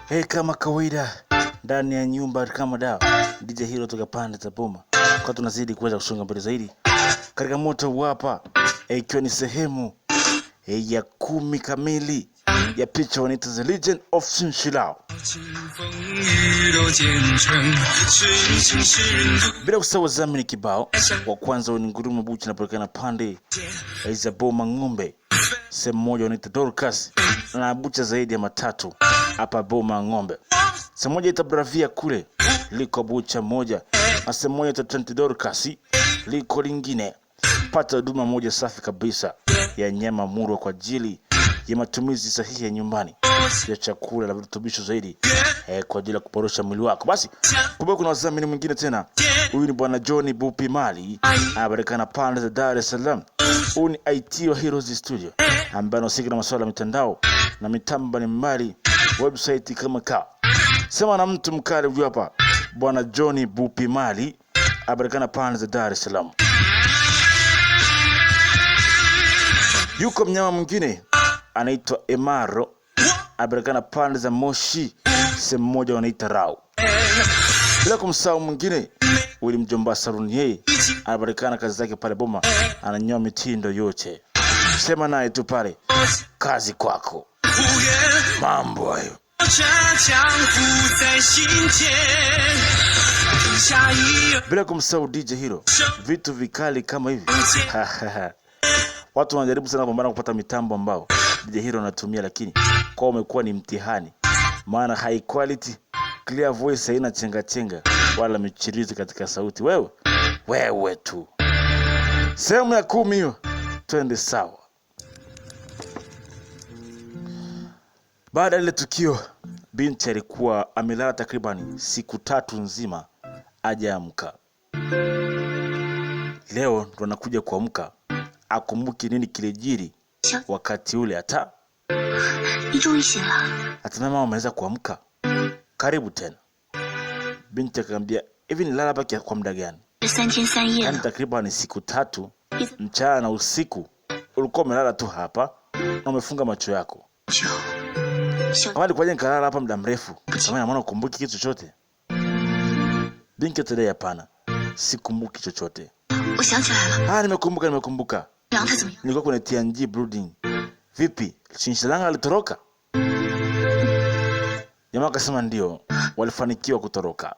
Kama kawaida ndani ya nyumba kama dawa, DJ Hero toka pande za Boma. Kwa tunazidi kuweza kusonga mbele zaidi katika moto hapa, ikiwa ni sehemu ya 10 kamili ya picha wanaita The Legend of Shinshilao. Bila kusahau zamini kibao wa kwanza ni Ngurumo Buchi na pande za Boma Ng'ombe. Sehemu moja wanaita Dorcas na bucha zaidi ya 3 hapa Boma Ng'ombe. Sehemu moja ita Bravia kule liko bucha moja, na sehemu moja ita Trent Dorcas liko lingine. Pata huduma moja safi kabisa ya nyama murwa kwa ajili ya matumizi sahihi ya nyumbani ya chakula na virutubisho zaidi kwa ajili ya kuporosha mwili wako. Basi kumbe kuna wazamini mwingine tena. Huyu ni bwana Johnny Bupi Mali, anapatikana pande za Dar es Salaam. Huyu ni IT wa Heroes Studio ambaye anahusika na masuala ya mitandao na mitambo mbalimbali, website kama sema na mtu mkali huyu hapa, bwana Johnny Bupi Mali, anapatikana pande za Dar es Salaam. Yuko mnyama mwingine anaitwa Emaro, anapatikana pande za Moshi, sehemu moja wanaita Rau. Bila kumsahau mwingine, huyu mjomba Saruni, yeye anapatikana kazi zake pale Boma, ananyoa mitindo yote. Sema naye tu pale, kazi kwako. Mambo hayo. Bila kumsahau DJ Hero, vitu vikali kama hivi. Watu wanajaribu sana kupambana kupata mitambo ambao DJ Hero anatumia, lakini kwa umekuwa ni mtihani. Maana high quality, clear voice, haina chenga wala michirizi katika sauti. Wewe tu. Sehemu ya 10 hiyo. Twende sawa. Baada ya ile tukio, binti alikuwa amelala takriban siku 3 nzima hajaamka. Leo ndo anakuja kuamka, akumbuki nini kilijiri wakati ule. Hata mama ameweza kuamka, karibu tena. Binti akamwambia, hivi nilala hapa kwa muda gani? Yaani takriban siku 3 mchana na usiku ulikuwa umelala tu hapa na umefunga macho yako. Kama alikuwaje nikalala hapa muda mrefu? Kama maana ukumbuki kitu chochote? Binti atadai hapana, sikumbuki chochote. Nimekumbuka. Nilikuwa kwenye TNG brooding. Vipi? Shinshilanga alitoroka? Jamaa akasema ndio, walifanikiwa kutoroka.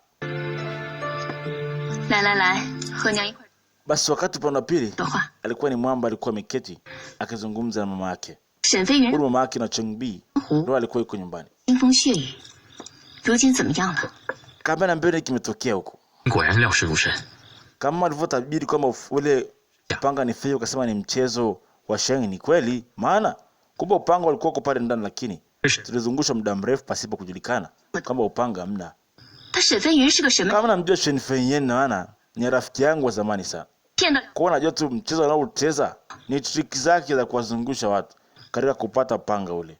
Basi wakati upande wa pili alikuwa ni mwamba, alikuwa ameketi akizungumza na mama yake. Huyu mama yake na Chengbi ndio alikuwa yuko nyumbani. Kama na mbele kimetokea huko. Kama alivyotabiri kwamba ule upanga ni fake, ukasema ni mchezo wa Sheng, ni kweli. Maana kumbe upanga ulikuwa uko pale ndani, lakini tulizungusha muda mrefu pasipo kujulikana kwamba upanga hamna. Kama namjua Shen Fengyen, maana ni rafiki yangu wa zamani sana. Kwa najua tu mchezo anaocheza ni trick zake za kuwazungusha watu katika kupata upanga ule.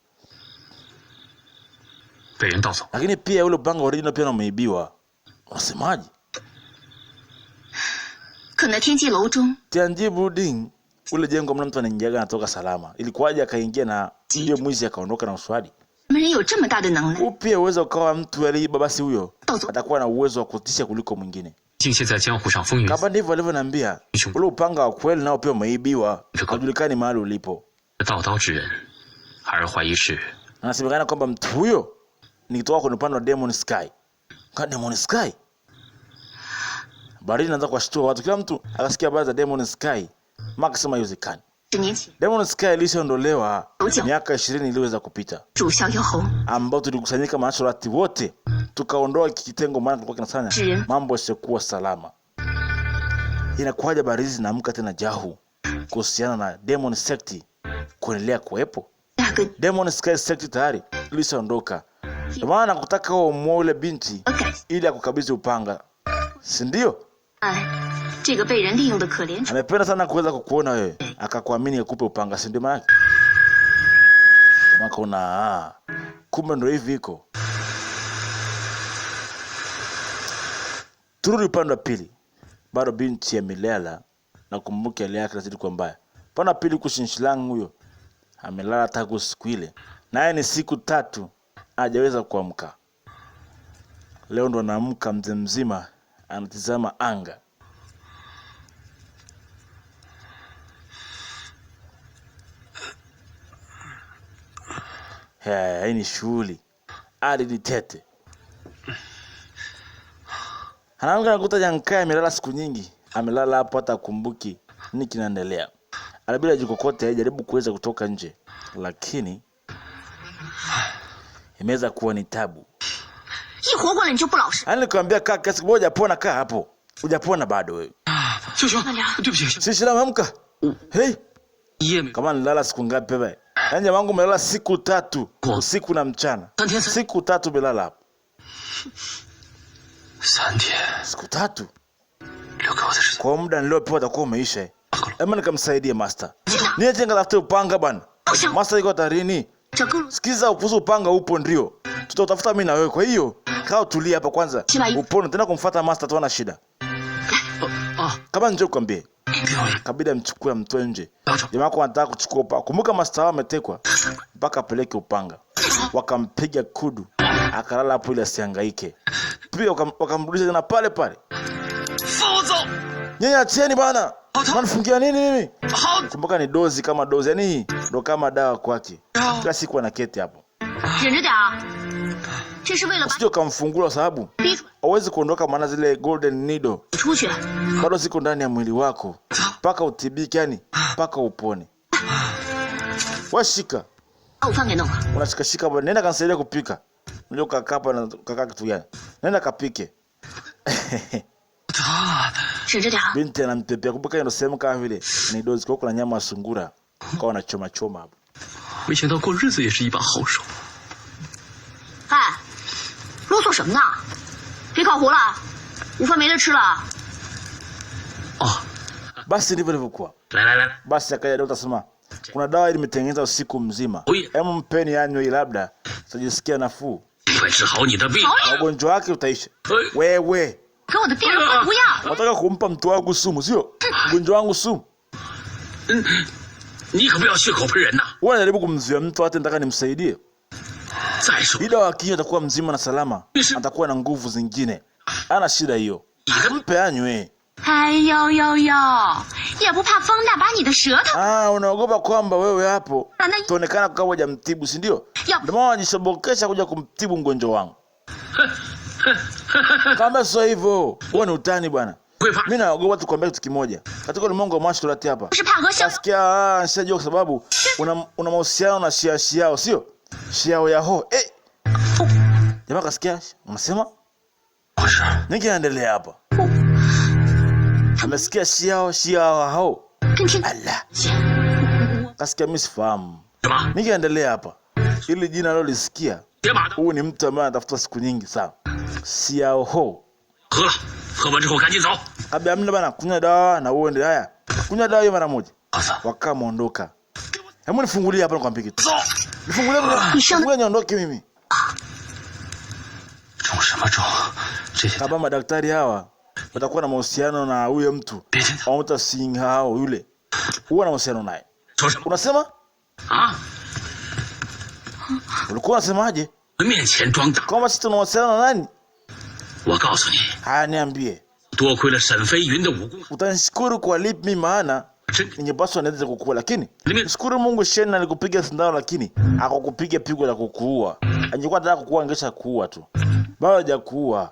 Lakini pia ule upanga original pia umeibiwa. Unasemaje? TNG brooding, ule jengo mna mtu anaingia anatoka salama. Ilikuwaje akaingia na hiyo mwizi akaondoka na uswadi? Upia uwezo ukawa mtu aliiba, basi huyo atakuwa na uwezo wa kutisha kuliko mwingine. Kama ndivyo alivyoniambia, ule upanga wa kweli nao pia umeibiwa, hajulikani mahali ulipo. Anasemekana kwamba mtu huyo ni kutoka kwenye upande wa Demon Sky. Kwa Demon Sky? Baridi inaanza kuwashtua watu, kila mtu akasikia habari za Demon Sky. Maka sema haiwezekani. Demon Sky ilishaondolewa miaka 20 iliweza kupita, ambao tulikusanyika maashorati wote tukaondoa kitengo, maana kulikuwa kinafanya mambo yasiyokuwa salama. Inakuwaje Baridi zinaamka tena Jahu kuhusiana na Demon Sect kuendelea kuwepo? Demon Sky Sect tayari ilishaondoka. Maana kutaka wao muole binti ili akukabidhi upanga, si ndio? Amependa sana kuweza kukuona wewe, akakuamini akupe upanga, si ndio maana? Kama kuna kumbe ndio hivi iko. Turudi upande wa pili. Bado binti amelala na kumbuka hali yake lazidi kuwa mbaya. Upande wa pili kushinshilang huyo amelala tangu siku ile, naye ni siku 3 hajaweza kuamka. Leo ndo anaamka mzee mzima anatizama anga. Hii ni shughuli. Hadi ni tete. Anaanza kukuta Jankai amelala siku nyingi. Amelala hapo hata kumbuki nini kinaendelea. Alibidi ajikokote ajaribu kuweza kutoka nje. Lakini imeweza kuwa ni tabu. Nilikwambia kaa kiasi moja hujapona, kaa hapo. Hujapona bado wewe. Sisi amka. Hey. Kama nilala siku ngapi wewe? Yaani wangu umelala siku 3, usiku na mchana. Siku 3 umelala hapo. 3 siku 3. Kwa muda niliopewa utakuwa umeisha. Hebu nikamsaidie master. Niye jenga tafute upanga bwana. Master yuko tarini. Sikiza, upuzu upanga upo ndio. Tutatafuta mimi na wewe. Kwa hiyo kaa tulia hapa kwanza. Upone tena kumfuata master tuona shida. Kama nje ukwambie. Kabida mchukue mtoe nje. Jamaa wako anataka kuchukua upanga. Kumbuka master wao ametekwa mpaka apeleke upanga. Wakampiga kudu. Akalala hapo ili asihangaike. Pia wakamrudisha tena pale pale. Nyinyi acheni bana. Mnafungia nini mimi? Kumbuka ni dozi kama dozi. Yaani ndo kama dawa kwake. Kila siku anaketi hapo. Sio kamfungula sababu hauwezi kuondoka, maana zile golden needle bado ziko ndani ya mwili wako mpaka utibike, yani mpaka upone. Washika. Unashika bwana, nenda kanisaidia kupika. Ndio kakapa na kaka kitu gani? Nenda kapike. Binti anampepea, kumbuka ndio sehemu kama vile ni dozi kwa kuna nyama ya sungura kwa na choma choma hapo. 没想到过日子也是一把好手。哎，啰嗦什么呢？别烤糊了，午饭没得吃了。哦， Basi ndivyo ilivyokuwa. 来， Basi akaja daktari akasema kuna dawa ile imetengenezwa usiku mzima. Hebu mpeni anywe labda utajisikia nafuu. 快治好你的病。 Ugonjwa wake utaisha. Wewe 给我的病人喝毒药！ nataka kumpa mtu wangu sumu, sio? Ugonjwa wangu sumu. 你可不要血口喷人呐！ Wewe unajaribu kumzuia mtu hata nataka nimsaidie. 再说， Ila wakija atakuwa mzima na salama. Atakuwa na nguvu zingine. Hana shida hiyo. Mpe anywe. 哎呦呦呦，也不怕风大把你的舌头。 Unaogopa kwamba wewe hapo tuonekana kama hujamtibu, si ndio? Ndio maana wajishobokesha kuja kumtibu mgonjwa wangu. Kama sio hivyo, wewe ni utani bwana. Mimi naogopa tu kuambia kitu kimoja. Katika ulimwengu wa masharti hapa. Nasikia nishajua kwa sababu una mahusiano na Xiao, sio? Xiao ya ho. Jamaa kasikia unasema? Nini kinaendelea hapa? Amesikia Xiao ho. Allah. Kasikia mimi sifahamu. Nini kinaendelea hapa? Ili jina leo lisikia. Huyu ni mtu ambaye anatafuta siku nyingi sana. Xiao ho. 喝了，喝完之后赶紧走。 Kabla mna bana kunywa dawa na uende. Haya. Kunywa dawa hiyo mara moja. Wakamuondoka. Hebu nifungulie hapa nikwambie kitu. Nifungulie bwana. Nifungulie niondoke mimi. 中什么中？这些 Kama madaktari hawa watakuwa na mahusiano na huyo mtu. Au mtasinga hao yule. Huwa na mahusiano naye. 说什么 Unasema? 啊？ Ulikuwa unasemaje? 面前装大， Kama sisi tuna mahusiano na nani? 我告诉你， Haya niambie. 多亏了沈飞云的武功， Utanishukuru kwa lipi mimi, maana 真 ningepaswa niweze kukua, lakini Nime- shukuru Mungu Shena alikupiga sindano lakini akakupiga pigo la kukuua. Angekuwa anataka kukuua angesha kuua tu. Bado hajakuua.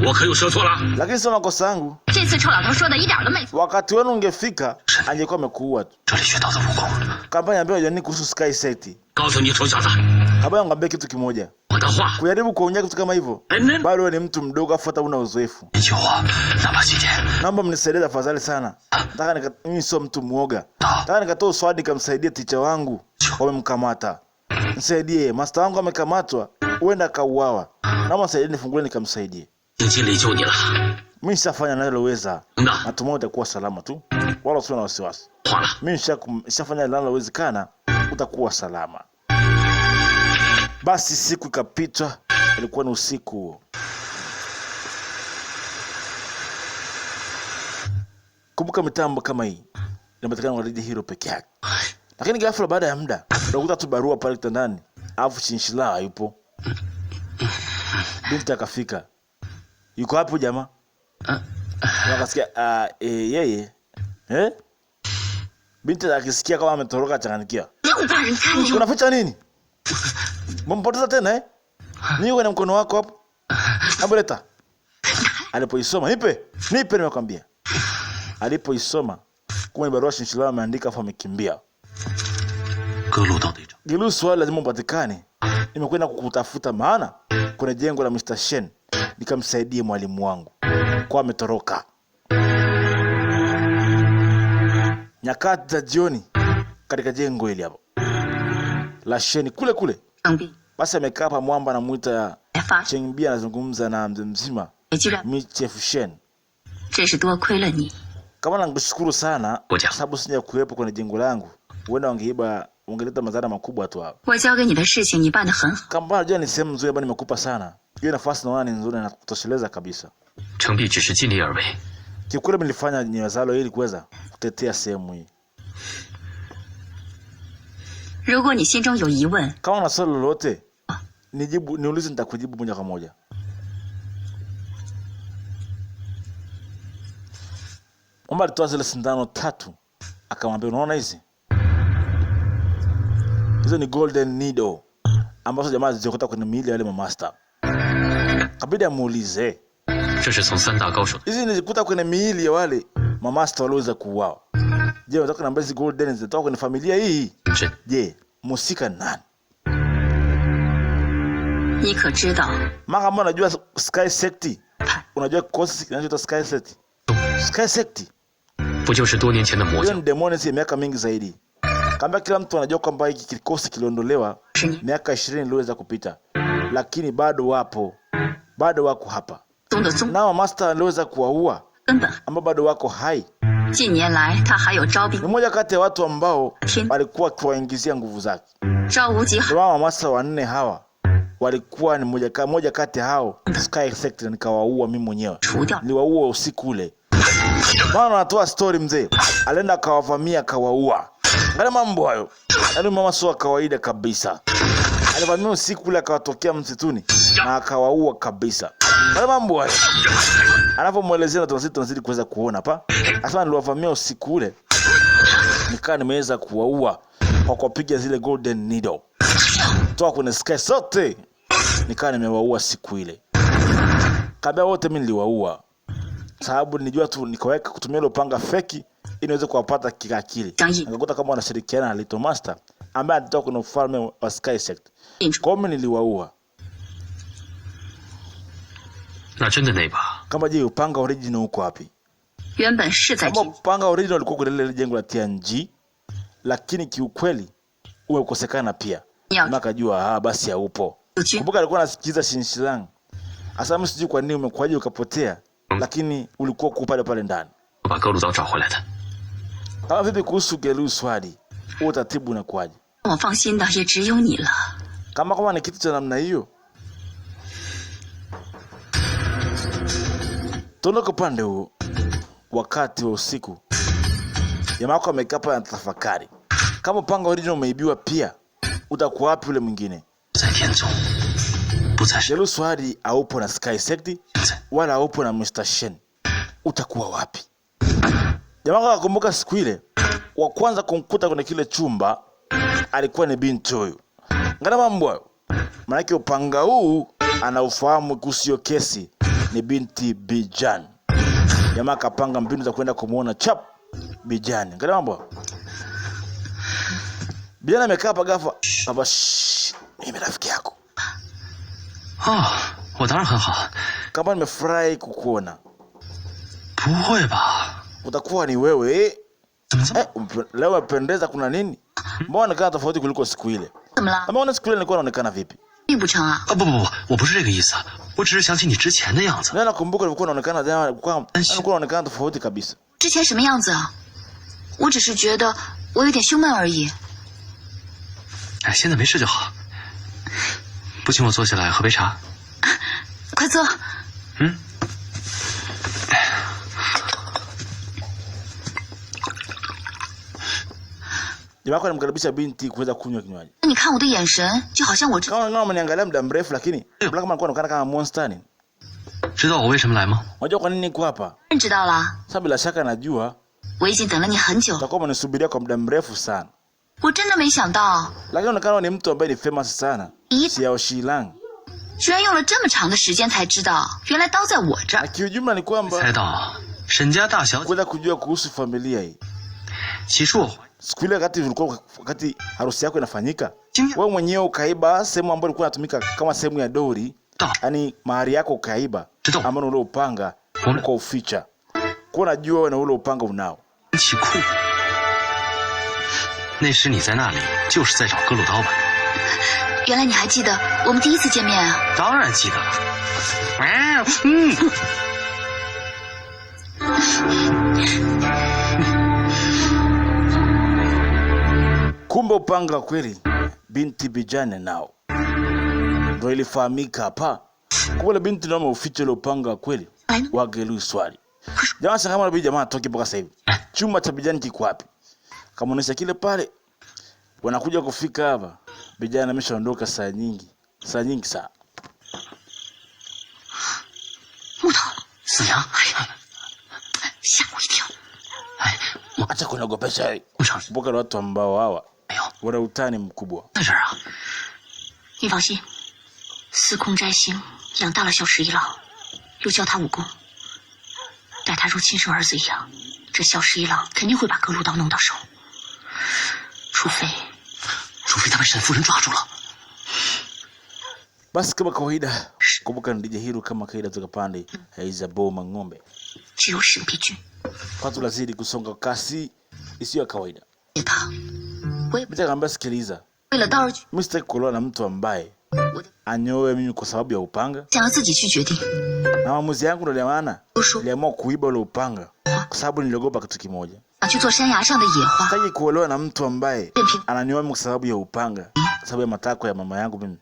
我可有说错了？ Lakini sio makosa yangu. 这次臭老头说的一点都没错。 Wakati wenu ungefika angekuwa amekuua tu. 这里学到的武功， Kampanya ambayo jani kuhusu Sky Set. 告诉你臭小子， Kabla ngambia kitu kimoja. 我的话， Kujaribu kuongea kitu kama hivyo. 那 Bado wewe ni mtu mdogo afu hata una uzoefu. 你救我，哪怕几天， Naomba mnisaidie tafadhali sana. Nataka mimi sio mtu muoga. Nataka nikatoa uswadi kamsaidie ticha wangu. Wamemkamata. Nisaidie, master wangu amekamatwa. Huenda kauawa. Naomba nisaidie nifungulie nikamsaidie. 已经尽力救你了。 Mimi nishafanya naloweza. 那 Natumai utakuwa salama tu. Wala usiwe na wasiwasi. 话了， Mimi nishafanya linalowezekana, utakuwa salama. Basi siku ikapita, ilikuwa ni usiku huo. Kumbuka mitambo kama hii inapatikana kwa Radio Hero peke yake. Lakini ghafla baada ya muda, unakuta tu barua pale kitandani, alafu Chinchilla hayupo. Binti akafika. Yuko wapi jamaa? Wakasikia yeye binti akisikia kama ametoroka changanikia. Unaficha nini? Mumpoteza tena eh? Niwe na mkono wako hapo. Hebu leta. Alipoisoma, nipe nimekwambia. Alipoisoma, kwa barua Shinshilao ameandika afa amekimbia. Gelu swali lazima upatikane. Nimekwenda kukutafuta maana kuna jengo la Mr. Shen nikamsaidie mwalimu wangu. Kwa ametoroka. Nyakati za jioni katika jengo hili hapo. La Shen kule. Basi amekaa hapa mwamba anamuita Chengbia anazungumza na mzee mzima. Chef Shen. Kama nakushukuru sana sababu sija kuwepo kwenye jengo langu. Huenda wangeleta madhara makubwa tu hapo. Kama unajua ni sehemu nzuri ambayo nimekupa sana. Hiyo nafasi naona ni nzuri na kutosheleza kabisa. Kikweli nilifanya niwezalo ili kuweza kutetea sehemu hii. Kama una swali lolote, niulize nitakujibu moja kwa moja. Omba alitoa zile sindano 3. Akamwambia unaona hizi? Hizo ni golden needle ambazo jamaa zilikuta kwenye miili ya wale mamaster. Kabidi amuulize. Hizi nilikuta kwenye miili ya wale mamaster walioweza kuuawa. Je, unataka kuniambia hizi golden zinatoka kwenye familia hii? Je, musika nani? Maka mbona unajua Sky Sect? Unajua kikosi kinachoitwa Sky Sect? Sky Sect? Hiyo ni demoni si miaka mingi zaidi. Kamba kila mtu anajua kwamba hiki kikosi kiliondolewa miaka 20 iliweza kupita. Lakini bado wapo. Bado wako hapa. Na master aliweza kuwaua ambao bado wako hai. Ni mmoja kati ya watu ambao walikuwa kuwaingizia nguvu zake. Wao master 4 hawa walikuwa ni mmoja kati ya hao Sky Sect nikawaua mimi mwenyewe. Niliwaua usiku ule. Bwana anatoa story mzee. Alienda akawavamia akawaua. Ngale mambo hayo. Yaani mama sio kawaida kabisa. Alivamia usiku ule akawatokea msituni na akawaua kabisa. Ngale mambo hayo. Anapomuelezea tunazidi kuweza kuona hapa. Asema niliwavamia usiku ule. Nikaa nimeweza kuwaua kwa kupiga zile golden needle. Toa kwenye Sky sote. Nikaa nimewaua siku ile. Kabla wote mimi niliwaua. Sababu nilijua tu nikaweka kutumia ile upanga feki ili niweze kuwapata kikakili. Nikakuta kama wanashirikiana na Little Master ambaye alitoka kwenye ufalme wa Sky Sect. Kwa mimi niliwaua. Kama je upanga original uko wapi? Kama upanga original ulikuwa kwenye ile jengo la TNG, lakini kiukweli umekosekana pia. Nakajua basi haupo. Kumbuka alikuwa anasikiza Shinshilang. Asa mimi sijui kwa nini umekwaje ukapotea, lakini ulikuwa kupale pale ndani. Kama vipi kuhusu Gelu swali? Utatibu unakuaje? Kama ni kitu cha namna hiyo. Tuondoke upande huo. Wakati wa usiku. Jamaa wako amekaa hapa anatafakari. Kama upanga original umeibiwa pia, utakuwa wapi ule mwingine? Gelu swali haupo na Sky Sect wala haupo na Mr. Shen. Utakuwa wapi? Jamaa akakumbuka siku ile wa kwanza kumkuta kwenye kile chumba alikuwa ni binti huyu. Ngana mambo. Maana upanga huu anaufahamu kusio kesi ni binti Bijan. Jamaa akapanga mbinu za kwenda kumuona chap Bijan. Ngana mambo. Bijan amekaa hapa ghafla. Baba mimi rafiki yako. Kama nimefurahi kukuona. Utakuwa ni wewe. Leo umependeza kuna nini? Mbona unaonekana tofauti kuliko siku ile? Mbona siku ile nilikuwa naonekana vipi? Ndio nakumbuka ulikuwa unaonekana jana ulikuwa unaonekana tofauti kabisa. 之前什么样子啊？我只是觉得我有点胸闷而已。现在没事就好。不请我坐下来喝杯茶？快坐。Jamaa alimkaribisha binti kuweza kunywa kinywaji. 你看我的眼神，就好像我这。Kama unaniangalia muda mrefu lakini kama alikuwa anaonekana kama monster ni. 知道我为什么来吗？ Unajua kwa nini niko hapa? 认知道了， Sasa bila shaka najua 我已经等了你很久， utakuwa umenisubiria kwa muda mrefu sana. 我真的没想到， Lakini unaonekana ni mtu ambaye ni famous sana. Ii. Xiao Shilang. 居然用了这么长的时间才知道，原来刀在我这 Na 儿。 kiujumla ni kwamba 猜到沈家大小姐， kuweza kujua kuhusu familia hii. 起初我怀 Siku ile wakati harusi yako inafanyika, 惊讶 wewe mwenyewe ukaiba sehemu ambayo ilikuwa inatumika kama sehemu ya dori, 到 yani mahari yako ukaiba, Tuto. ambao ule upanga Mbona? uko uficha. Kwa najua wewe na ule upanga unao. 起库。那时你在那里，就是在找格鲁刀吧？ 原来你还记得我们第一次见面啊？ 当然记得了。Kumbe upanga kweli binti Bijane nao. Ndio ilifahamika hapa. Kumbe binti ndio ameuficha ile upanga kweli. Wagelu swali. Jamaa sasa kama jamaa atoke mpaka sasa hivi. Chuma cha Bijane kiko wapi? Kamuonesha kile pale. Wanakuja kufika hapa. Bijane ameshaondoka saa nyingi sana. 木头， 子阳， 吓我一跳！ 哎，我 Acha kuniogopesha wewe. 不常 Kumbuka ni watu ambao hawa 没有 wana utani mkubwa. 在这儿啊。 你放心，司空摘星养大了小十一郎，又教他武功，待他如亲生儿子一样。这小十一郎肯定会把格鲁刀弄到手，除非 他被沈夫人抓住了。 Basi kama kawaida, kumbuka ndije hilo kama kawaida toka pande za Boma Ng'ombe. 只有沈碧君 Kwanza lazidi kusonga kasi isiyo ya kawaida. 接他。我也 Nitakwambia sikiliza. 为了刀儿去， Mimi sitaki kuolewa na mtu ambaye 我得 anyoe mimi kwa sababu ya upanga. 想要自己去决定。 Na maamuzi yangu ndio maana 都说 niliamua kuiba ule upanga kwa sababu niliogopa kitu kimoja. 想去做山崖上的野花， Sitaki kuolewa na mtu ambaye 任凭 ananyoa mimi kwa sababu ya upanga, kwa sababu ya matakwa ya mama yangu mimi.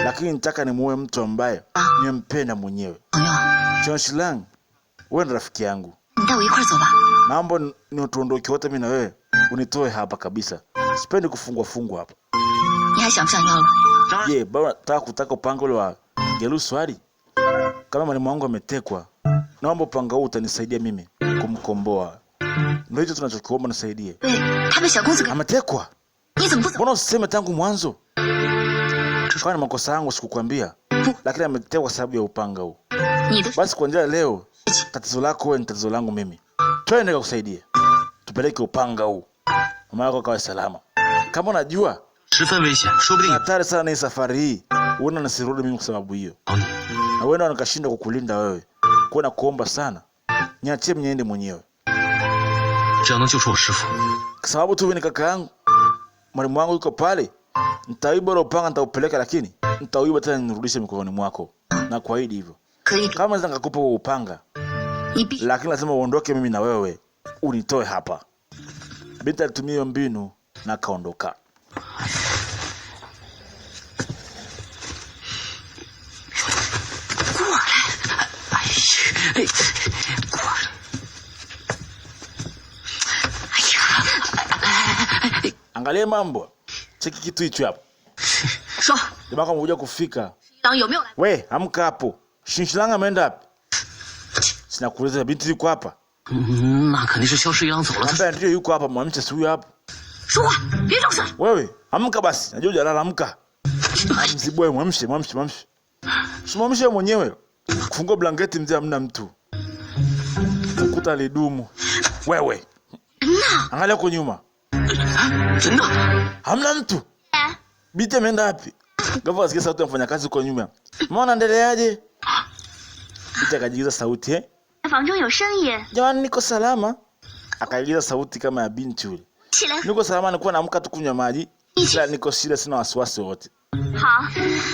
Lakini nitaka nimuoe mtu ambaye nimpenda mwenyewe. 朋友， Xiao Shilang, wewe ni rafiki yangu. 你带我一块儿走吧。 Naomba ni tuondoke wote mimi na wewe. Unitoe hapa kabisa. Sipendi kufungwa hapa. 你还想不想要了？ Je, baba kutaka upanga ule wa Gelu Swali? Kama mwalimu wangu ametekwa, naomba upanga huu utanisaidia mimi kumkomboa. Ndio hicho tunachokuomba nisaidie. 对，他被小公子给…… Ametekwa. 你怎么不走？ Mbona usiseme tangu mwanzo? Kwa ni makosa yangu sikukwambia. Lakini ametekwa kwa sababu ya upanga huu. 你的 Basi kuanzia leo tatizo lako wewe ni tatizo langu mimi. Twende kukusaidia. Tupeleke upanga huu. Mama yako akawa salama. Kama unajua 十分危险，说不定 hatari sana hii safari hii. Uona nisirudi mimi kwa sababu hiyo. 有你。 Na wewe nikashinda kukulinda wewe. Kwa na kuomba sana. Niachie niende mwenyewe. 只要能救出我师傅， Kwa sababu tu wewe ni kaka yangu. Mwalimu wangu yuko pale. Nitaiba ile upanga nitaupeleka lakini nitauiba tena nirudishe mikononi mwako. Na kuahidi hivyo. 可以， Kama naweza nikakupa huo upanga, 你必 lakini lazima uondoke mimi na wewe. Unitoe hapa. Binti alitumia hiyo mbinu na akaondoka. 过来。哎呀，过来。哎呀， Angalia mambo. Cheki kitu hicho hapo. 说， Jamaa kama huja kufika. 党有没有来？ We, amka hapo. Shinshilanga ameenda wapi? Sina kuuliza binti yuko hapa. 那肯定是萧十一郎走了。他 Ambaye ndio yuko hapa, mwamche si huyo hapo. 说话，别找事。 Wewe, amka basi. Najua hujalala, amka. Mzibwe, mwamshe. Simamshe mwenyewe. Kufungua blanketi mzee hamna mtu. Ukuta alidumu. Wewe. Angalia huko nyuma. 真的？ Hamna mtu. Binti ameenda wapi? Gava asikia sauti ya mfanyakazi huko nyuma. Mbona endeleaje? Binti akajigiza sauti 房中有生意， Jamani niko salama. Akaigiza sauti kama ya binti yule. 起来。 Niko salama, nilikuwa naamka tu kunywa maji. Ila niko shida, sina wasiwasi wote. 好，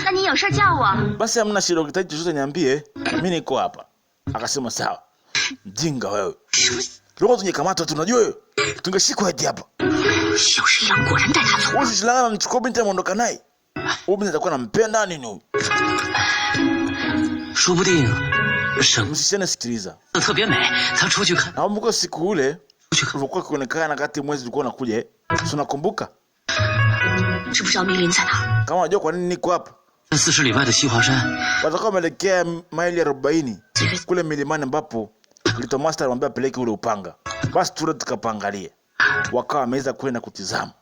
那你有事叫我。 Basi hamna shida, ukihitaji chochote niambie. Mimi niko hapa. Akasema sawa. Mjinga wewe. Leo tungekamata tunajua wewe. Tungeshikwa hadi hapa. 小十一郎果然带他走。 Wewe si salama, mchukue binti ameondoka naye. Huyu binti atakuwa anampenda nini huyu? 说不定沈 Msichana sikiliza. 特别美，咱出去看。 Nakumbuka siku ule ulikuwa kuonekana kati mwezi ulikuwa unakuja. Unakumbuka? 知不知道密林在哪？ Kama unajua kwa nini niko hapa? 在40里外的西华山， Watakuwa wameelekea maili 40 kule milimani ambapo Little Master alimwambia apeleke ule upanga. Basi tule tukapangalia. Wakawa wameweza kwenda kutizama.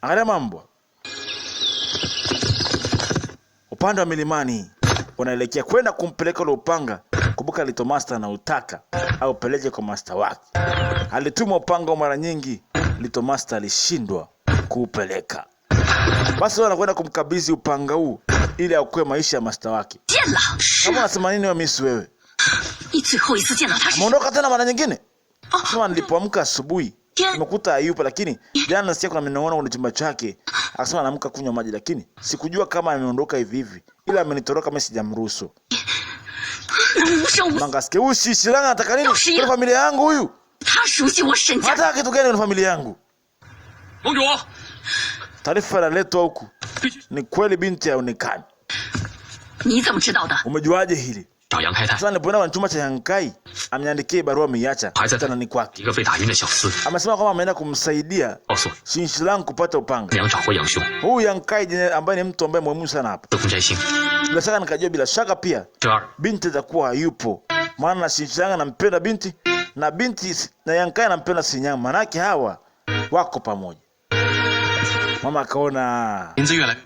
Angalia mambo. Upande wa milimani wanaelekea kwenda kumpeleka ule upanga. Kumbuka Little Master anautaka au peleke kwa master wake. Alituma upanga mara nyingi, Little Master alishindwa kuupeleka. Basi wanakwenda kumkabidhi upanga huu ili aokoe maisha ya master wake. Kama unasema nini wewe Miss wewe? Ameondoka tena mara nyingine? Sema nilipoamka asubuhi nimekuta hayupo, lakini jana nasikia kuna mnaona kwenye chumba chake. Akasema anaamka kunywa maji, lakini sikujua kama ameondoka hivi hivi. Ila amenitoroka mimi sijamruhusu. Mangasikia huyu Shishiranga anataka nini kwa familia yangu huyu? Hata kitu gani kwa familia yangu? Taarifa inaletwa huku. Ni kweli binti haonekani. Umejuaje hili? Sasa nilipoenda kwa chumba cha Yang Kai, ameniandikia barua ameiacha tena ni kwake. Amesema kwamba ameenda kumsaidia Shishiranga kupata upanga. Huyu Yang Kai ambaye ni mtu ambaye muhimu sana hapa. Bila shaka nikajua bila shaka pia binti atakuwa hayupo. Maana Shishiranga anampenda binti na binti na Yang Kai anampenda Shinyama. Manake hawa wako pamoja. Mama akaona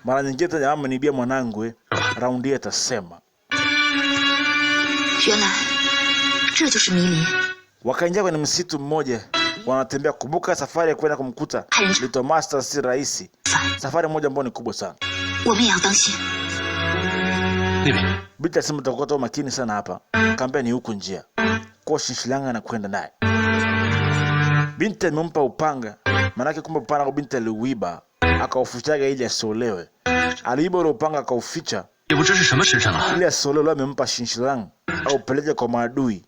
mara nyingine tena mama nibia mwanangu raundi hii atasema. Wakaingia kwenye msitu mmoja, wanatembea. Kumbuka safari ya kwenda kumkuta Little Master si rahisi. Safari moja ambayo ni kubwa sana. Binti asema utakuwa makini sana hapa. Kaambia ni huku njia. Kwa Shishiranga anakwenda naye. Binti amempa upanga. Manake kumbe upanga kwa binti aliuiba, akaufichaga ili asolewe. Aliiba ule upanga akauficha ili asolewe, amempa Shishiranga au peleke kwa maadui.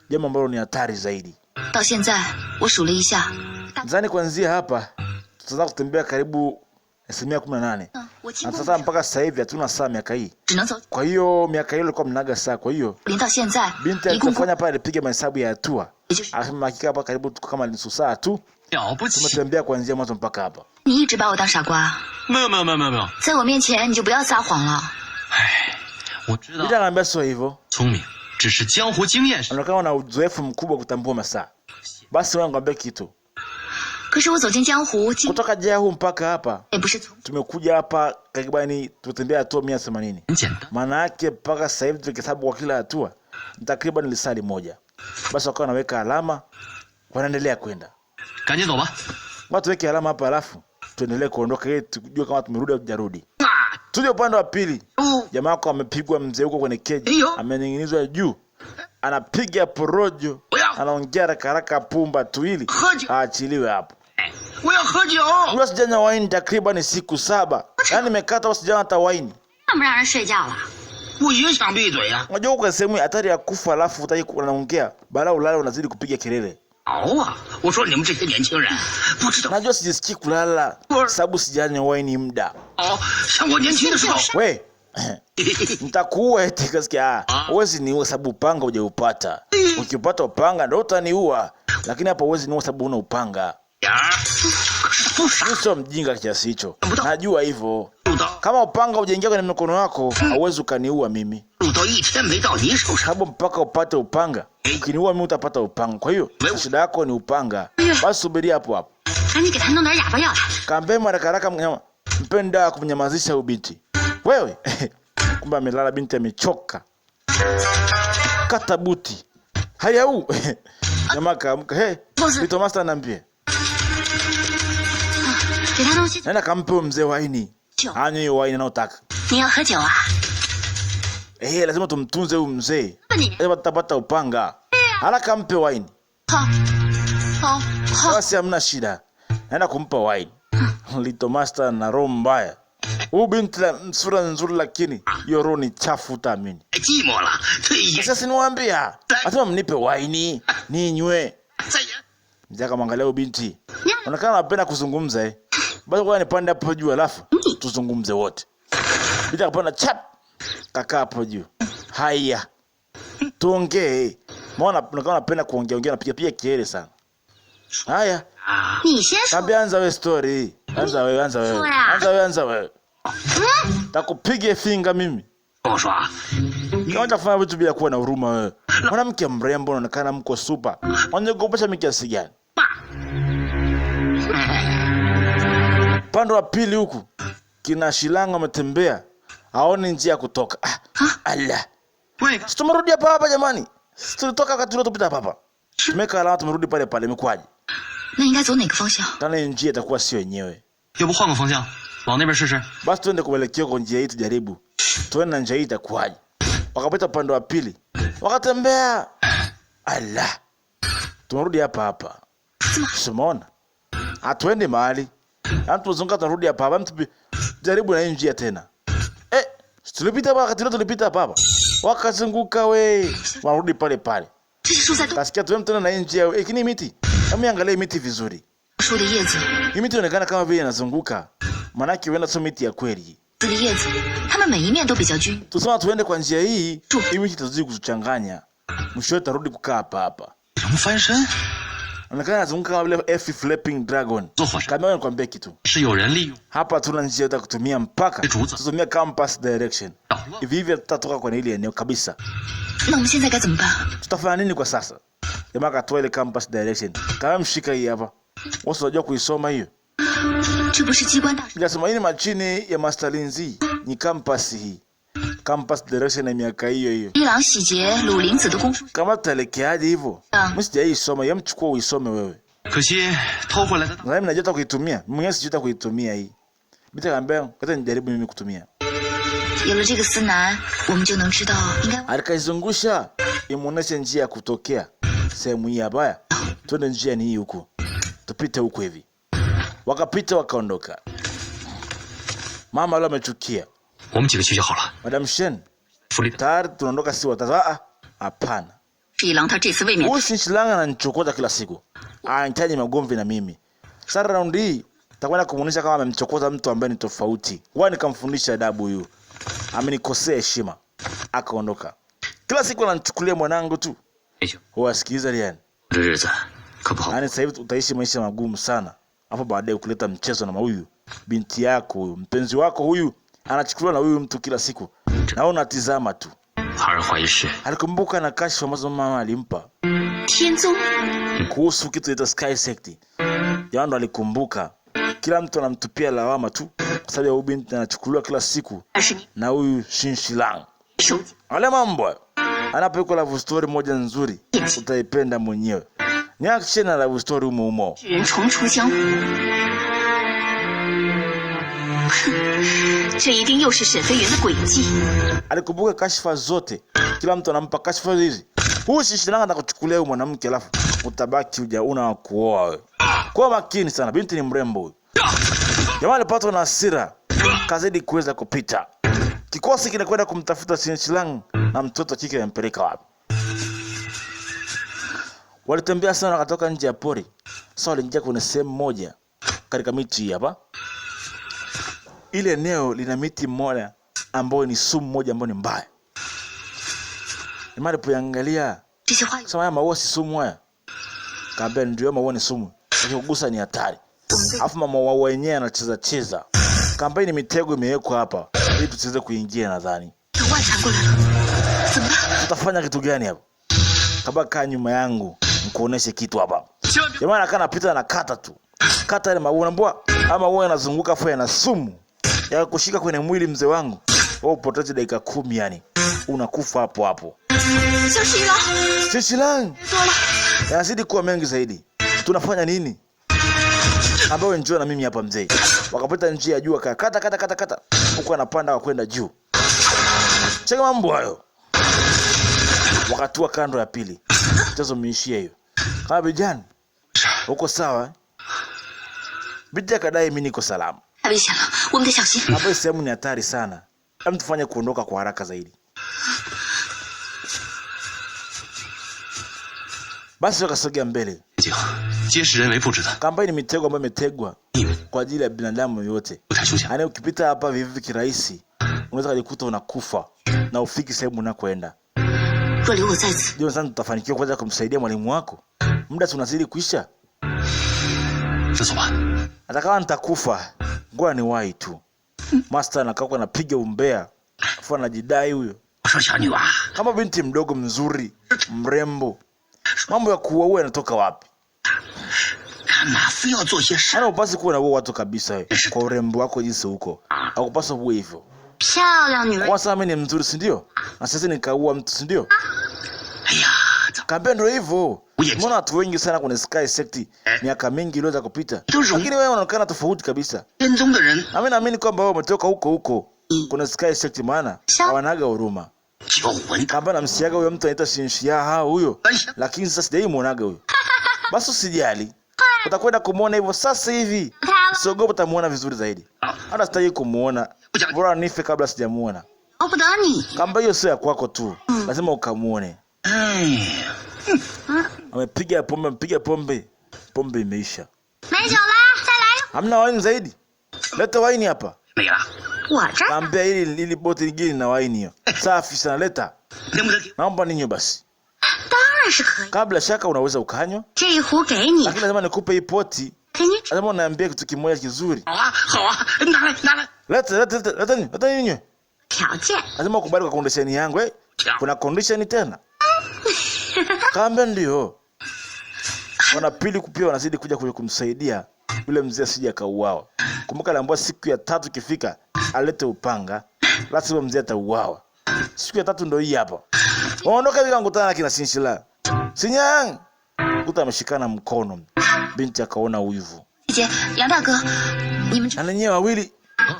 Jambo ambalo ni hatari zaidi. Zani kuanzia hapa tutaanza kutembea karibu 18. Na sasa mpaka sasa hivi hatuna saa miaka hii. Kwa hiyo miaka hiyo ilikuwa mnaga saa. Kwa hiyo binti alifanya pale alipiga mahesabu ya hatua. Akasema hakika hapa karibu tuko kama nusu saa tu. Tumetembea kuanzia mwanzo mpaka hapa. Bila ngambia sio hivyo. Anakuwa na uzoefu mkubwa kutambua masaa. Basi wewe ngambia kitu. Kutoka Jiahu mpaka hapa tumekuja hapa karibani tutembea hatua 180. Maana yake mpaka sasa hivi tukihesabu kwa kila hatua takriban lisali moja. Basi wakawa naweka alama, wanaendelea kwenda. Watu weke alama hapa alafu tuendelee kuondoka ili tujue kama tumerudi au tujarudi. Tuje upande wa pili. Jamaa wako amepigwa mzee huko kwenye keji, amening'inizwa juu. Anapiga porojo, anaongea haraka pumba tu ili aachiliwe hapo. Wewe sijanya wine takriban siku 7. Yaani nimekata usijana hata wine. Unajua uko sehemu hatari ya kufa alafu utaki kuongea, bala ulale unazidi kupiga kelele. Najua sijisikii kulala sababu sijanya wine muda. We nitakuua eti kasikia. Uwezi niua sababu upanga hujaupata. Ukipata upanga ndio utaniua. Lakini hapa uwezi niua sababu una upanga. Sio mjinga kiasi hicho. Najua hivyo. Kama upanga hujaingia kwenye mikono yako, hauwezi ukaniua mimi. Sababu mpaka upate upanga. Ukiniua mimi utapata upanga. Kwa hiyo shida yako ni upanga. Basi subiri hapo hapo. Kaambia haraka mpenda kumnyamazisha ubinti. Wewe kumbe amelala binti amechoka. Kata buti. Haya huu. Jamaa kaamka. Little Master anambia. Nenda kampe mzee waini. Anywe hiyo waini anayotaka. Lazima tumtunze huyu mzee. Lazima tutapata upanga. Haraka mpe waini. Basi hamna shida. Nenda kumpa waini. Little Master na roho mbaya. Huyu binti sura nzuri lakini hiyo roho ni chafu utaamini. Sasa niwaambia, hata mnipe waini ninywe. Mjaka mwangalia huyu binti. Unaonekana anapenda kuzungumza Basi kwa nipande hapo juu alafu tuzungumze wote. Binti akapanda chap kaka hapo juu. Haya. Tuongee. Mbona unakaa unapenda kuongea napiga kelele sana. Haya. Kabla anza wewe story. Anza wewe. Takupiga finga mimi. 跟我说啊， Kama fanya vitu bila kuwa na huruma wewe. Mwanamke mrembo unaonekana mko super. Unanyogopesha mimi kiasi gani? Pande wa pili huku kina Shilanga ametembea. Haoni njia ya kutoka. Allah. Wewe Tumerudi hapa jamani. Tulitoka wakati tupita hapa. Tumeka alama tumerudi pale pale imekwaje? 那应该走哪个方向？ Kana njia itakuwa sio yenyewe. 要不换个方向，往那边试试。 Basi tuende kuelekea kwa njia hii tujaribu. Tuone na njia hii itakuwaje. Wakapita upande wa pili. Wakatembea. Allah. Tumerudi hapa. Simona. Hatuendi mahali. Tuzunguka turudi hapa. Jaribu na njia tena. Tulipita wakati tulipita hapa. Wakazunguka we. Warudi pale pale. 这是树在动。 Kasikia tuwe tena na njia. Kini miti. Hebu angalia miti vizuri. 树的叶子， Hii miti inaonekana kama vile inazunguka. Maana huenda sio miti ya kweli. 子的叶子，它们每一面都比较均。 Tusema tuende kwa njia hii. Hii miti itazidi kutuchanganya. Mwisho tarudi kukaa hapa. 能翻身？ Anaonekana anazunguka kama vile F flapping dragon. 坐火车 Kama nikwambia kitu. 是有人利用 Hapa tuna njia ya kutumia mpaka. Tuzuza. Tutumia compass direction. 捣乱。 Hivi tutatoka kwenye ile eneo kabisa. 那我们现在该怎么办？ Tutafanya nini kwa sasa? Jamaa katoa ile compass direction. Kama mshika hii hapa. Wewe unajua kuisoma hiyo? 这不是机关大师？ Nikasema hii ni machini ya Master Linzi. Ni compass hii. Compass direction ya miaka hiyo. 一郎洗劫鲁灵子的公书， Kama tutaelekeaje hivyo? Ah. Mimi sijaisoma, yeye mchukua uisome wewe. 可惜偷回来的 Na mimi najua kuitumia. Mwenyewe sijui kuitumia hii. Bita kaambia, hata nijaribu mimi kutumia. 有了这个司南，我们就能知道应该。 Alikaizungusha imuoneshe njia ya kutokea sehemu hii hapa. Twende njia ni hii huku. Tupite huku hivi. Wakapita wakaondoka. Mama leo amechukia. 我们几个去就好了。 Madam Shen, 弗里德， tayari tunaondoka si watatu. Hapana. 一郎他这次未免 Huyu Shilanga ananichokoza kila siku. Anahitaji magomvi na mimi. Sasa round hii takwenda kumuonesha kama amemchokoza mtu ambaye ni tofauti. Wao nikamfundisha adabu huyu. Amenikosea heshima. Akaondoka. Kila siku ananichukulia mwanangu tu. 没行， Huwasikiliza Lian. 这日子可不好。 Yaani sasa hivi utaishi maisha magumu sana. Hapo baadaye kuleta mchezo na huyu binti yako huyu, mpenzi wako huyu anachukuliwa na huyu mtu kila siku. Na wewe unatizama tu. 二怀疑是 Alikumbuka na kashfa ambazo mama alimpa 天宗 kuhusu kitu cha Sky Sect. Yeye ndo alikumbuka. Kila mtu anamtupia lawama tu kwa sababu huyu binti anachukuliwa kila siku 二是你 na huyu Shinshilang. 手机 Wale mambo. Anapeka love story moja nzuri. Utaipenda mwenyewe. Ni action na love story humo. 人重出江湖。这一定又是沈飞元的诡计。 Alikumbuka kashfa zote. Kila mtu anampa kashfa hizi. Huyu Shinshilang atakuchukulia huyu mwanamke alafu utabaki hujaona kuoa wewe. Kwa makini sana, binti ni mrembo huyu. Jamaa alipatwa na hasira. Kazidi kuweza kupita. Kikosi kinakwenda kumtafuta Shinshilang na mtoto kike anampeleka wapi? Walitembea sana wakatoka nje ya pori. Sasa waliingia kwenye sehemu moja katika miti hapa. Ile eneo lina miti mmoja ambayo ni sumu moja ambayo ni mbaya. Jamaa alipoangalia 这些话 sema haya maua si sumu haya. Kaambia ndio maua ni sumu. Ukigusa ni hatari. Alafu maua wenyewe anacheza. Kaambia ni mitego imewekwa hapa ili tusiweze kuingia nadhani. 有外传过来了，怎么办？ Tutafanya kitu gani hapa? Kaba kaa nyuma yangu nikuoneshe kitu hapa. Jamaa anakaa anapita na kata tu. Kata ile maua mbwa ama maua yanazunguka afu yana sumu. Ya kushika kwenye mwili mzee wangu. Wewe upoteze dakika 10 yani. Unakufa hapo hapo. 小十一郎， Shinshilang 多了， yanazidi kuwa mengi zaidi. Tunafanya nini? Ambayo njoo na mimi hapa mzee. Wakapita njia ya juu kata. Huko anapanda kwenda juu. Cheka mambo hayo. Wakatua kando ya pili. Mchezo umeishia hiyo. Kama vijana. Uko sawa? Binti akadai mimi niko salama. 太危险了，我们得小心。 Hapo sehemu ni hatari sana. Hem tufanye kuondoka kwa haraka zaidi. Basi wakasogea mbele. 警皆是人为布置的， Kamba hii ni mitego ambayo imetegwa 你们 kwa ajili ya binadamu yote. 不太休闲。 Yaani ukipita hapa vivi kirahisi, unaweza kujikuta unakufa na ufiki sehemu unakoenda. 若留我在此， Ndio sasa tutafanikiwa kuweza kumsaidia mwalimu wako. Muda tunazidi kuisha. 那走吧。 Hata kama nitakufa, ngoja ni wahi tu. Master anakaa anapiga umbea Afu anajidai huyo. 我说小女娃， Kama binti mdogo mzuri, mrembo. Mambo ya kuua yanatoka wapi? 干嘛非要做些事？ Ana upasi kuwa na uo watu kabisa wewe. Kwa urembo wako jinsi huko. Hakupaswa uwe hivyo. 漂亮女人， Kwa sababu mimi ni mzuri, si ndio? Na sasa nikaua mtu, si ndio? 哎呀，怎么 Kaambia ndio hivyo. Uye. Mbona watu wengi sana kwenye Sky Sect miaka mingi iliweza kupita. Ndio. Lakini wewe unaonekana tofauti kabisa. 跟踪的人 Na mimi naamini kwamba wewe umetoka huko. Kuna Sky Sect maana hawanaga huruma. 久闻 Kaambia namsiaga huyo mtu anaitwa Shinshiaha huyo. 哎呀， Lakini sasa sijaimuonaga huyo. Basi usijali. Utakwenda kumuona hivyo sasa hivi. Siogopa, utamuona vizuri zaidi. Hata sitaki kumuona. Bora nife kabla sijamuona. 由不得你。 Kamba hiyo sio ya kwako tu. Lazima ukamuone. 哎， Amepiga pombe. Pombe imeisha. 没酒了，再来。 Hamna waini zaidi? Leta waini hapa. 没了， 我这儿 Kaambia ili boti lingine na waini hiyo. Safi sana, leta. 能不能给？ Naomba ninywe basi. 当然是可以。 Kabla shaka unaweza ukanywa, 这一壶给你， lakini lazima nikupe hii poti. 给你。 Lazima uniambie kitu kimoja kizuri. 好啊，好啊，拿来拿来。 Leta ninywe. 条件， Lazima ukubali kwa condition yangu eh. Kuna condition tena. Kaambia ndio. Wana pili pia wanazidi kuja kumsaidia yule mzee asije akauawa. Kumbuka aliambiwa siku ya 3 ikifika alete upanga, lazima mzee atauawa. Siku ya 3 ndio hii hapa. Waondoka bila ngutana na kina Shinshila. Sinyang. Kuta ameshikana mkono. Binti akaona wivu. 姐姐，杨大哥，你们这 Na nenyewe wawili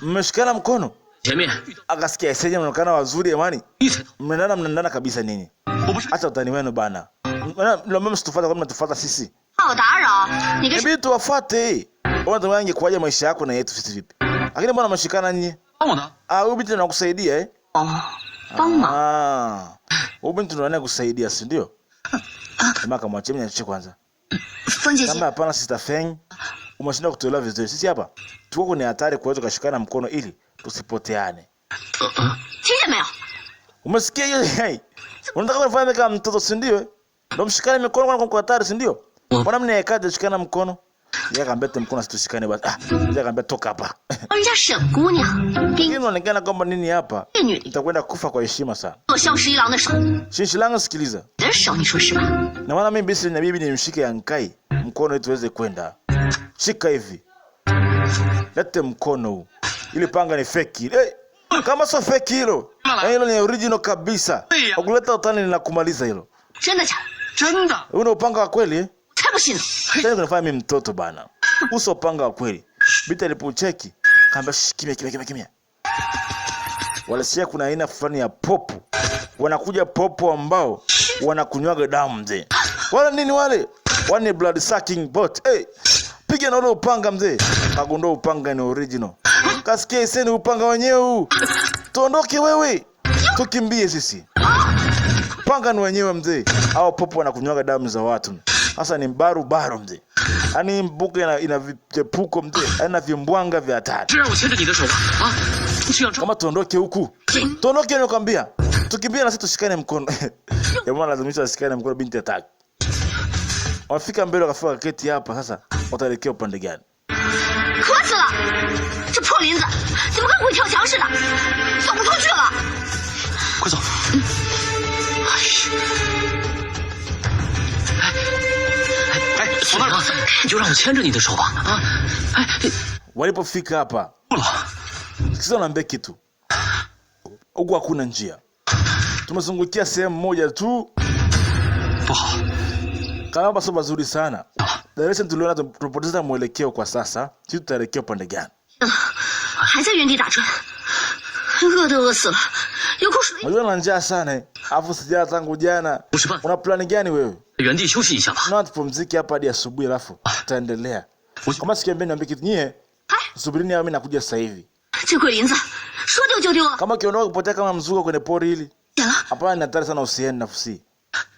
mmeshikana mkono. 前面 Akasikia iseje mnaonekana wazuri jamani. 一层， Mnaendana kabisa nini? 我不是 Acha utani wenu bana. Ndio mimi situfuata kama mnatufuata sisi. 怕我打扰，你跟 Inabidi tuwafuate. Ona wange kuaje maisha yako na yetu sisi vipi? Lakini mbona mshikana nyinyi? 帮我呢？ Huyu binti anakusaidia eh? 哦帮忙。 Huyu binti ndo anakusaidia, si ndio? Kama kamwachia mimi niache kwanza. 风姐 Kama 姐， hapana Sister Feng, umeshinda kutolewa vizuri. Sisi hapa tuko kwenye hatari kuweza kushikana mkono ili tusipoteane. 听见没有？ Umesikia hiyo? Hey. Unataka kufanya kama mtoto, si ndio? Ndio mshikane mikono kwa hatari, si ndio? Mbona mnaekaje kushikana mkono? Yeye akamwambia mkono situshikane basi. Yeye akamwambia toka hapa. 人家沈姑娘， Lakini inaonekana kwamba nini hapa? 这女的 Nitakwenda kufa kwa heshima sana. 做萧十一郎的手， Shinshilango, sikiliza. 你的手，你说是吧？ Na maana mimi bisi na bibi nimshike Yankai mkono ili tuweze kwenda. Shika hivi. Lete mkono huu. Ili panga ni fake. Hey, kama sio fake hilo. Hilo ni original kabisa. Ukuleta utani ninakumaliza hilo. 真的假的？ 真的。 Una upanga wa kweli eh? 才不信呢！ Tena kunafanya mimi mtoto bana. Uso upanga wa kweli. Binti alipocheki kaambia kimya. Walisikia kuna aina fulani ya popo. Wanakuja popo ambao wanakunywaga damu mzee. Wala nini wale? Wale blood sucking bot. Hey, piga na ule upanga mzee. Kagundua upanga ni original. Kasikia iseni upanga wenyewe huu. Tuondoke wewe. Tukimbie sisi. Upanga ni wenyewe mzee. Hao popo wanakunywaga damu za watu. Sasa ni baru mzee. Yaani mbuga ina vichepuko mzee. Yaani vimbwanga vya hatari. 这让我牵着你的手吧，啊！这样 Kama tuondoke huku. Tuondoke nilikwambia. Tukimbia na sisi tushikane mkono. Jamaa lazimisha tushikane mkono binti ataki. Wafika mbele wakafika keti hapa sasa. Wataelekea upande gani? 渴死了！这破林子怎么跟鬼跳墙似的，走不出去了。 快走！哎，走哪儿了？你就让我牵着你的手吧，啊！哎， Walipofika hapa, 不了， sasa naambia kitu. Huku hakuna njia. Tumezungukia sehemu moja tu. 不好， Kama basi mazuri sana. Direction tuliona tupoteza mwelekeo kwa sasa. Sisi tutaelekea upande gani? 还在原地打转，饿都饿死了，有口水。 Unajua na njaa sana eh. Alafu sijala tangu jana. 不是办法， Una plani gani wewe? 原地休息一下吧。 Na tupumzike hapa hadi asubuhi alafu tutaendelea. Kama sikiambia niambie kitu nyie. 哎， Subirini mimi nakuja sasa hivi. 这鬼林子说丢就丢了。 Kama kiondoka kupotea kama mzuka kwenye pori hili. 点了， Hapana, ni hatari sana usiende nafsi.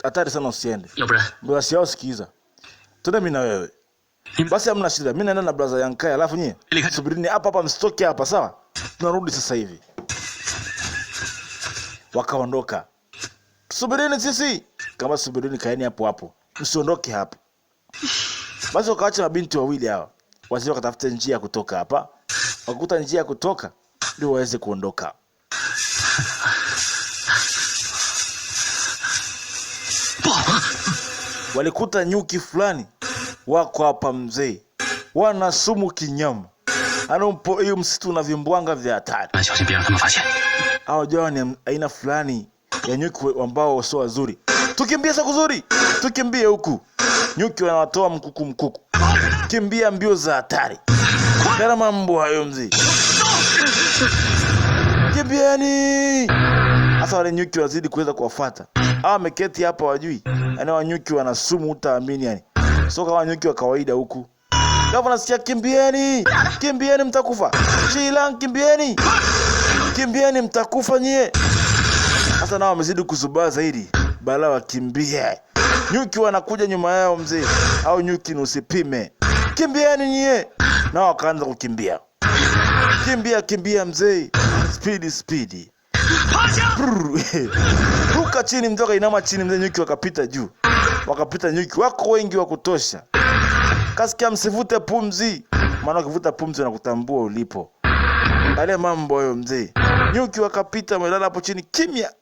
Hatari sana usiende. 要不然 Basi yao sikiza. Twende mimi na wewe. Basi hamna shida. Mimi naenda na brother Yankai alafu nyie subirini hapa msitoke hapa sawa? Tunarudi sasa hivi. Wakaondoka. Subirini sisi. Kama subirini kaeni hapo. Msiondoke hapa. Basi wakaacha mabinti wawili hawa. Wazee wakatafuta njia ya kutoka hapa. Wakuta njia ya kutoka ndio waweze kuondoka. walikuta nyuki fulani wako hapa mzee, wana sumu kinyama. Anampo hiyo msitu na vimbwanga vya hatari. Hao jao ni aina fulani ya nyuki ambao sio wazuri. Tukimbie sasa kuzuri. Tukimbie huku. Nyuki wanawatoa mkuku. Kimbia mbio za hatari. Kana mambo hayo mzee. Kimbieni. Sasa wale nyuki wazidi kuweza kuwafuata. Hao wameketi hapa wajui. Yaani wanyuki wana sumu utaamini yani. Sio kama nyuki wa kawaida huku. Gavana nasikia kimbieni. Kimbieni mtakufa. Shilang kimbieni. Kimbieni mtakufa nyie. Sasa nao wamezidi kuzubaa zaidi. Bala wakimbie. Nyuki wanakuja nyuma yao mzee. Au nyuki usipime. Kimbieni nyie. Nao wakaanza kukimbia. Kimbia mzee. Speedy. Ruka chini mtoka inama chini mzee, nyuki wakapita juu. Wakapita nyuki wako wengi wa kutosha. Kasikia msivute pumzi. Maana ukivuta pumzi unakutambua ulipo. Ale mambo hayo mzee. Nyuki wakapita wamelala hapo chini kimya.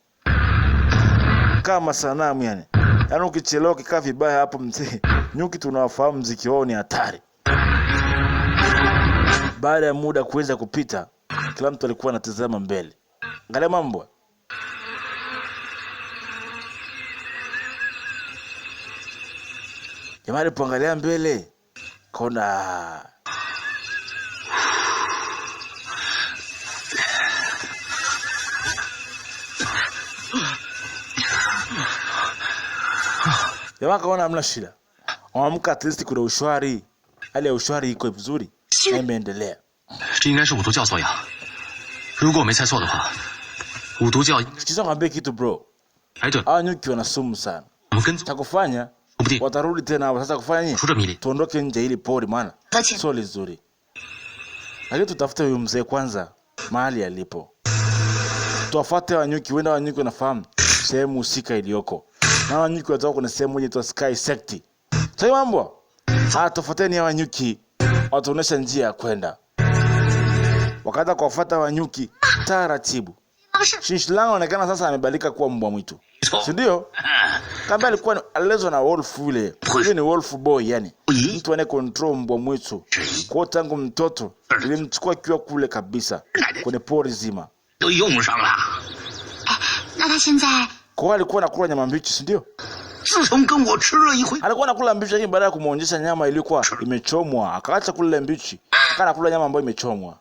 Kama sanamu yani. Yaani ukichelewa ukikaa vibaya hapo mzee. Nyuki tunawafahamu mziki wao ni hatari. Baada ya muda kuweza kupita, kila mtu alikuwa anatazama mbele. Angalia mambo. Jamaa alipoangalia mbele, kona jamaa kaona hamna shida. Waamka testi kuna ushwari. Hali ya ushwari iko vizuri. Na imeendelea. 这应该是五毒教所养。如果我没猜错的话，五毒教。 Sikiza ngambie kitu bro. 哎对了， Hao nyuki wana sumu sana. 我们跟 Takufanya 说不定 watarudi tena hapo. Sasa kufanya nini? 出这迷离。 Tuondoke nje ili pori maana 而且 sio nzuri. Lakini tutafute huyu mzee kwanza mahali alipo. Tuwafuate wanyuki, wenda wanyuki wanafahamu sehemu husika iliyoko. Na wanyuki watoka kuna sehemu moja inaitwa Sky Sect. Sasa mambo. Tufuateni hawa wanyuki. Watuonesha njia ya kwenda. Wakaanza kuwafuata wanyuki taratibu. Shilang anaonekana sasa amebadilika kuwa mbwa mwitu. Si ndio? Kama alikuwa alilezwa na wolf yule. Yule ni wolf boy yani. Mtu anaye control mbwa mwitu. Kwa tangu mtoto nilimchukua kiwa kule kabisa kwenye pori zima. 都用上了。那他现在 Kwa alikuwa anakula nyama mbichi, si ndio? 自从跟我吃了一回， Alikuwa anakula mbichi lakini baada ya kumuonyesha nyama iliyokuwa imechomwa, akaacha kula mbichi. Akana kula nyama ambayo imechomwa.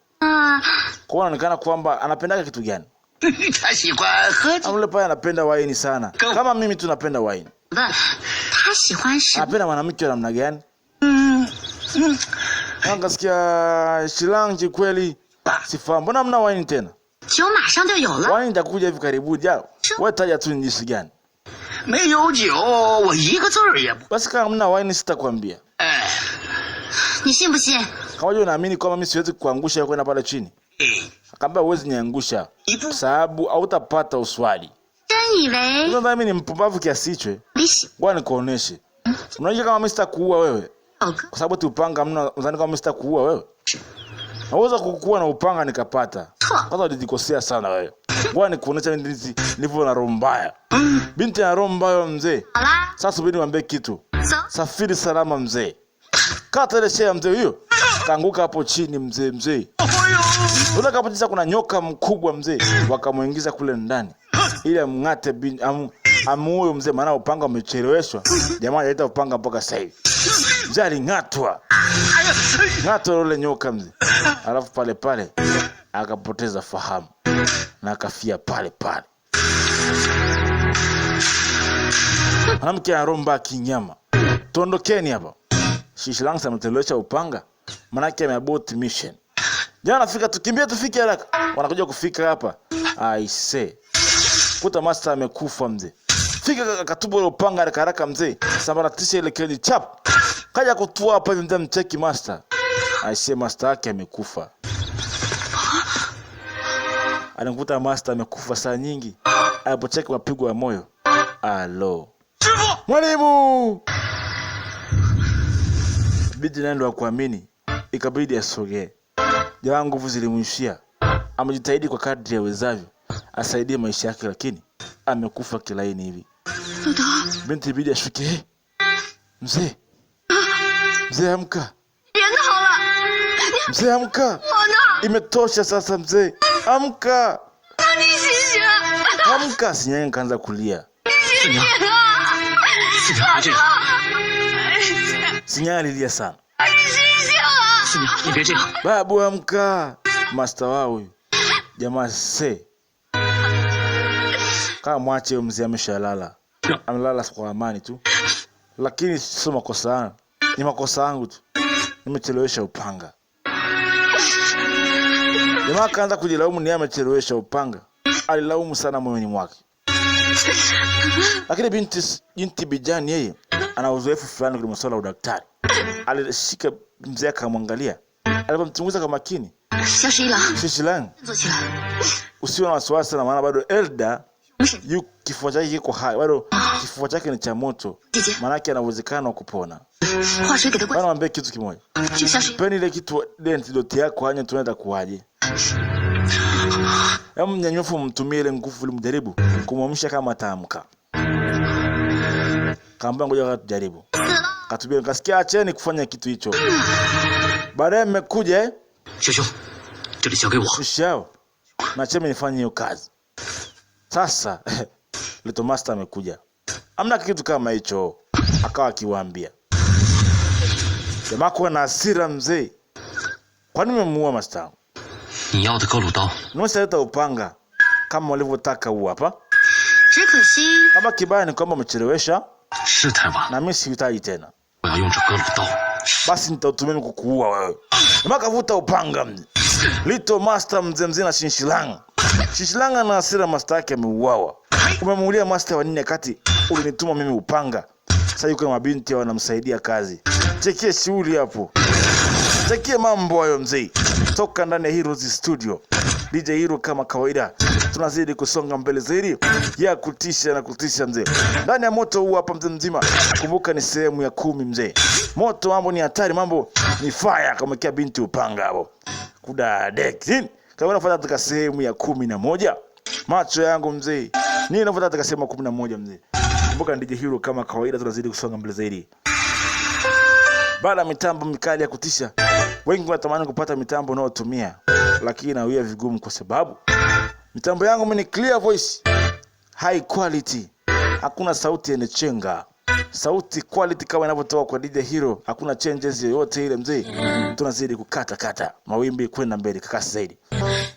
Kwa anaonekana kwamba anapenda kitu gani? 他喜欢喝酒。 Yule pale anapenda wine sana. Kama mimi tunapenda wine. 他喜欢什么？ Anapenda mwanamke wa namna gani? Angasikia Shilang kweli. Sifahamu. Mbona mna wine tena? 酒马上就有了。 Wine itakuja hivi karibuni jao. Wewe taja tu ni jinsi gani? 没有酒，我一个字儿也不。 Basi kama mna wine sitakwambia. 哎，你信不信？ Kama wewe unaamini kwamba mimi siwezi kuangusha wewe kwenda pale chini. Akamwambia huwezi niangusha. Sababu hautapata uswali. 真以为 Unadhani mimi ni mpumbavu kiasi hicho? 你喜 Ngoja nikuoneshe. Unajua kama mimi sitakuua wewe? 有个 Kwa sababu tu upanga mna, unadhani kama mimi sitakuua wewe? Naweza kukuua na upanga nikapata. Kwanza ulijikosea sana wewe. Ngoja nikuoneshe nilivyo na roho mbaya. Binti ya roho mbaya mzee. 好啦， Sasa subiri niwaambie kitu. 走。 Safiri salama mzee. Kata ile shea mzee huyo. Kaanguka hapo chini mzee. Unataka kapotisha kuna nyoka mkubwa mzee. Wakamuingiza kule ndani. Ili amngate amuue mzee maana upanga umecheleweshwa. Jamaa anaita upanga mpaka sasa hivi. Mzee aling'atwa. Ng'atwa yule nyoka mzee. Alafu pale akapoteza fahamu na akafia pale. Mwanamke aromba kinyama. Tuondokeni hapa. Shilang ametelewesha upanga. Manake ameabort mission. Jana nafika tukimbie tufike haraka. Wanakuja kufika hapa. I say. Kuta master amekufa mzee. Fika katubo ile upanga haraka mzee. Sambaratisha ile kedi chap. Kaja kutua hapa hivi mzee mcheki master. I say master yake amekufa. Anakuta master amekufa saa nyingi. Alipocheki mapigo ya moyo. Alo. Mwalimu! Bidi nando kuamini. Ikabidi asogee. Jamaa nguvu zilimwishia. Amejitahidi kwa kadri ya wezavyo asaidie maisha yake lakini amekufa kilaini hivi. Binti bidi ashuke. Mzee. Mzee amka. 人好了， Mzee amka. 我呢？ Imetosha sasa mzee. Amka. 你醒醒！ Amka. Sinyanya kaanza kulia. 四娘，四娘别这样， Sinyanya alilia sana. 你醒醒啊！ 四娘你别这样， Babu amka. Master wao huyu. Jamaa se. Kama mwache mzee ameshalala. Amelala kwa amani tu. Lakini sio makosa yangu. Ni makosa yangu tu. Nimechelewesha upanga. Jamaa kaanza kujilaumu ni amechelewesha upanga. Alilaumu sana moyoni mwake. Lakini binti Bijani yeye ana uzoefu fulani kwenye masuala ya udaktari. Alishika mzee akamwangalia. Alipomchunguza kwa makini. 小十一郎， Shishilang, 坐起来。 usiwe na wasiwasi na maana bado Elda kifua chake kiko hai. Bado kifua chake ni cha moto. 姐姐， Maana yake ana uwezekano wa kupona. 话水给他灌。 Bana mwambie kitu kimoja. 这个小十一， Peni ile kitu antidote yako hanya tunaenda kuaje. Hebu mnyanyufu mtumie ile nguvu ili mjaribu kumwamsha kama ataamka. Kaambia ngoja tujaribu. Katubia nikasikia acheni kufanya kitu hicho. Baadaye mmekuja 小兄，这里交给我。 Shishao. Na cheme nifanye hiyo kazi. Sasa Little Master amekuja. Hamna kitu kama hicho. Akawa akiwaambia. Jamaa kwa na hasira mzee. Kwa nini umemuua Master? 你要的高鲁刀， Nusaleta upanga kama walivyotaka huu hapa. 只可惜 Kama kibaya ni kwamba umechelewesha 是太晚了， na mimi sihitaji tena. 我要用这高鲁刀。 Basi nitautumia kukuua wewe. Jamaa kavuta upanga mzee. Little Master mzee na Shinshilang. Shinshilang ana hasira Master yake ameuawa. Umemuulia Master wa nini kati ulinituma mimi upanga. Sasa yuko na mabinti wanamsaidia kazi. Chekie shughuli hapo. Chekie mambo hayo mzee. Toka ndani ya Heroes Studio. DJ Hero kama kawaida. Tunazidi kusonga mbele zaidi ya kutisha na kutisha mzee. Ndani ya moto huu hapa mzee mzima. Kumbuka ni sehemu ya 10 mzee. Moto mambo ni hatari, mambo ni fire kama kia binti upanga hapo. Kuda dek. Kama unafuata katika sehemu ya 11. Macho yangu mzee. Nini unafuata katika sehemu ya 11 mzee. Kumbuka DJ Hero kama kawaida tunazidi kusonga mbele zaidi. Baada ya mitambo mikali ya kutisha, wengi wanatamani kupata mitambo unayotumia, lakini inawia vigumu kwa sababu mitambo yangu mimi ni clear voice, high quality. Hakuna sauti yenye chenga. Sauti quality kama inavyotoka kwa DJ Hero, hakuna changes yoyote ile mzee. Tunazidi kukata mawimbi kwenda mbele kasi zaidi.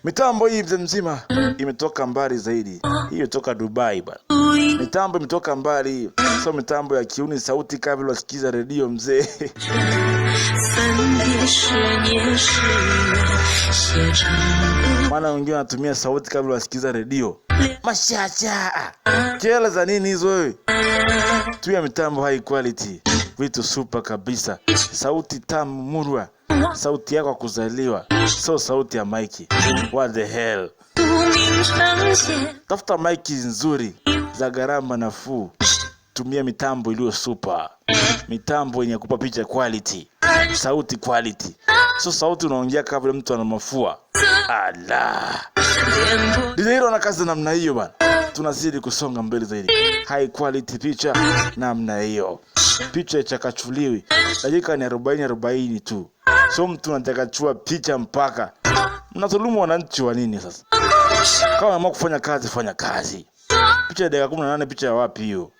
Mitambo hii mzee mzima imetoka mbali zaidi. Hiyo toka Dubai bana. Mitambo imetoka mbali. Sio mitambo ya kiuni, sauti kama vile unasikiza redio mzee. Maana wengine wanatumia sauti kama vile unasikiza redio. Mashacha. Kela za nini hizo wewe? Tuya mitambo high quality. Vitu super kabisa. Sauti tamu murwa. Sauti yako kuzaliwa. So sauti ya Mikey. What the hell? Tafuta Mikey nzuri za gharama nafuu. Tumia mitambo iliyo super. Mitambo yenye kupa picha quality. Sauti quality. So sauti unaongea kama vile mtu ana mafua. Ala. DJ Hero na kazi namna hiyo bana. Tunazidi kusonga mbele zaidi. High quality picha namna hiyo. Picha ichakachuliwi. Dakika ni 40 tu. So mtu anachakachua picha mpaka. Mnadhulumu wananchi wa nini sasa? Kama unaamua kufanya kazi, fanya kazi. Picha ya dakika 18, picha ya wapi hiyo?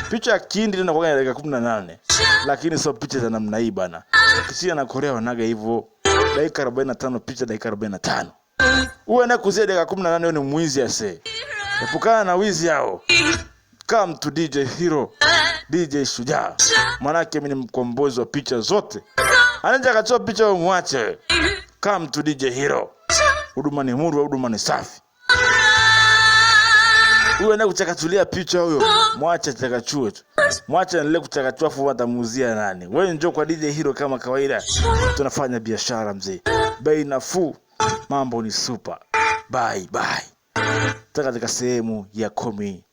Picha ya kindi tena kwa dakika 18. Lakini sio picha za namna hii bana. Kisia na Korea wanaga hivyo. Dakika 45 picha dakika 45. Uwe na kuzia dakika 18 wewe ni mwizi ase. Epukana na wizi hao. Come to DJ Hero. DJ Shujaa. Manake mimi ni mkombozi wa picha zote. Anaanza katoa picha wewe mwache. Come to DJ Hero. Huduma ni muru, huduma ni safi. Uwe na kuchakatulia picha huyo. Mwache chakachue tu. Mwache endelee kuchakachua fu atamuzia nani. Wewe njoo kwa DJ Hero kama kawaida. Tunafanya biashara mzee. Bei nafuu. Mambo ni super. Bye bye. Taka katika sehemu ya 11.